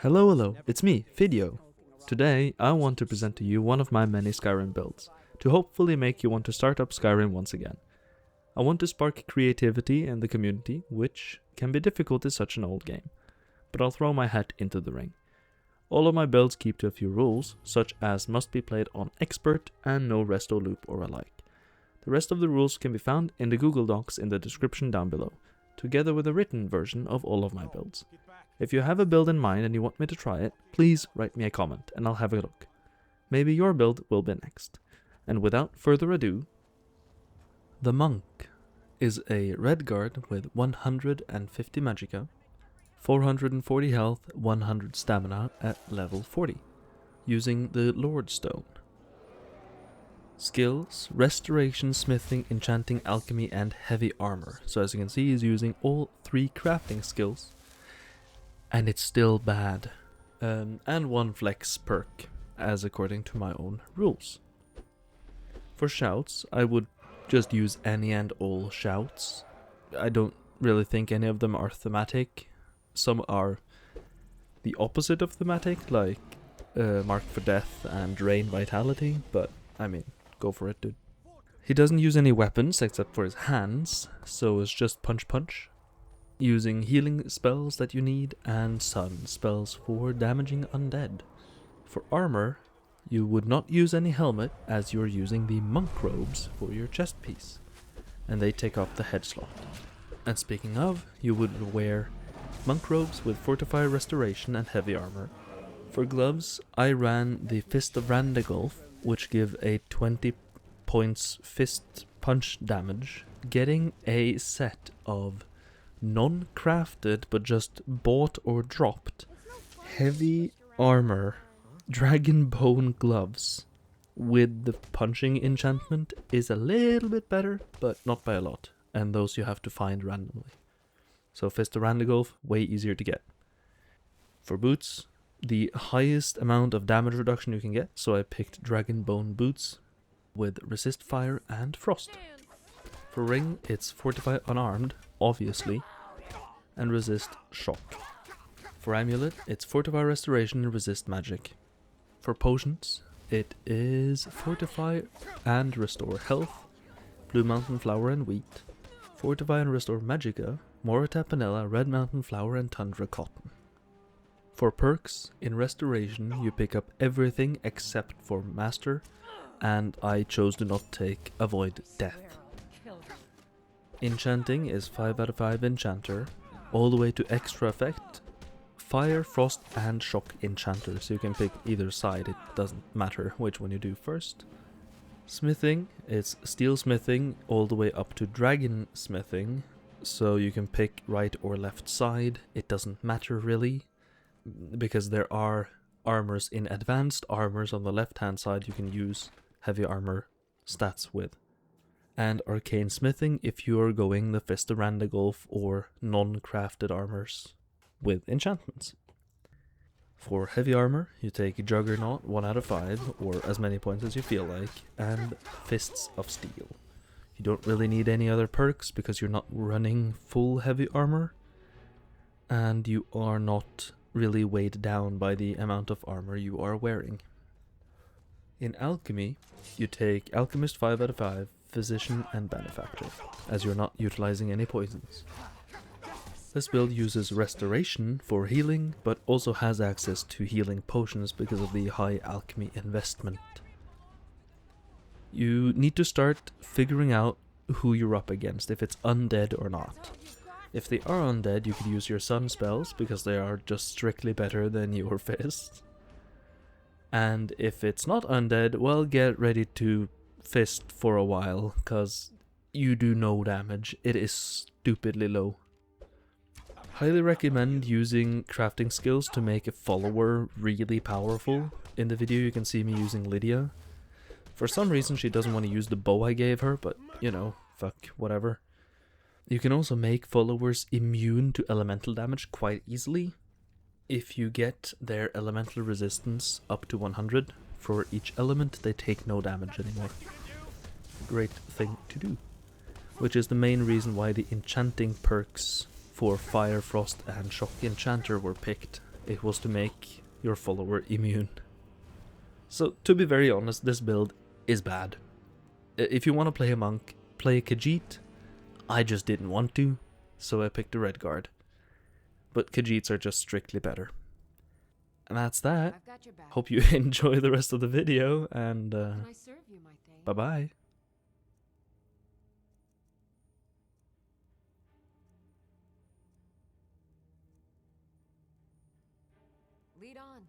Hello, it's me, Video. Today, I want to present to you one of my many Skyrim builds, to hopefully make you want to start up Skyrim once again. I want to spark creativity in the community, which can be difficult in such an old game, but I'll throw my hat into the ring. All of my builds keep to a few rules, such as must be played on expert and no resto loop or alike. The rest of the rules can be found in the Google Docs in the description down below, together with a written version of all of my builds. If you have a build in mind and you want me to try it, please write me a comment and I'll have a look. Maybe your build will be next. And without further ado, the Monk is a red guard with 150 magicka, 440 health, 100 stamina at level 40, using the Lord Stone. Skills: Restoration, Smithing, Enchanting, Alchemy and Heavy Armor. So as you can see, he's using all three crafting skills. And it's still bad. And one flex perk, as according to my own rules. For shouts, I would just use any and all shouts. I don't really think any of them are thematic. Some are the opposite of thematic, like Mark for Death and Drain Vitality, but I mean, go for it, dude. He doesn't use any weapons except for his hands, so it's just punch, using healing spells that you need and sun spells for damaging undead. For armor, you would not use any helmet as you're using the monk robes for your chest piece, and they take up the head slot. And speaking of, you would wear monk robes with Fortify, Restoration and Heavy Armor. For gloves, I ran the Fist of Randagulf, which give a 20 points fist punch damage, getting a set of non-crafted but just bought or dropped Heavy Armor Dragon Bone gloves with the punching enchantment is a little bit better, but not by a lot, and those you have to find randomly. So Fist of Randagulf, way easier to get. For boots, the highest amount of damage reduction you can get, so I picked Dragon Bone boots with Resist Fire and Frost. For ring, it's Fortify Unarmed, obviously, and Resist Shock. For amulet, it's Fortify Restoration and Resist Magic. For potions, it is Fortify and Restore Health, Blue Mountain Flower and Wheat, Fortify and Restore Magicka, Morita Panella, Red Mountain Flower and Tundra Cotton. For perks, in Restoration you pick up everything except for Master, and I chose to not take Avoid Death. Enchanting is 5 out of 5 Enchanter, all the way to extra effect, Fire, Frost and Shock Enchanter, so you can pick either side, it doesn't matter which one you do first. Smithing, it's Steel Smithing all the way up to Dragon Smithing, so you can pick right or left side, it doesn't matter really, because there are armors in advanced armors on the left hand side you can use heavy armor stats with. And Arcane Smithing if you are going the Fist of Randagulf or non-crafted armors with enchantments. For heavy armor, you take Juggernaut 1 out of 5, or as many points as you feel like, and Fists of Steel. You don't really need any other perks because you're not running full heavy armor, and you are not really weighed down by the amount of armor you are wearing. In Alchemy, you take Alchemist 5 out of 5, Physician and Benefactor, as you're not utilizing any poisons. This build uses Restoration for healing, but also has access to healing potions because of the high alchemy investment. You need to start figuring out who you're up against, if it's undead or not. If they are undead, you could use your sun spells, because they are just strictly better than your fists. And if it's not undead, well, get ready to fist for a while, cause you do no damage. It is stupidly low. Highly recommend using crafting skills to make a follower really powerful. In the video you can see me using Lydia. For some reason she doesn't want to use the bow I gave her, but you know, fuck, whatever. You can also make followers immune to elemental damage quite easily. If you get their elemental resistance up to 100, for each element they take no damage anymore. Great thing to do. Which is the main reason why the enchanting perks for Fire, Frost and Shock Enchanter were picked it was to make your follower immune. So, to be very honest, this build is bad. If you want to play a monk, play a Khajiit. I just didn't want to, so I picked a red guard. But Khajiits are just strictly better. And that's that. I've got your back. Hope you enjoy the rest of the video, and Can I serve you, my thing? bye-bye. Lead on.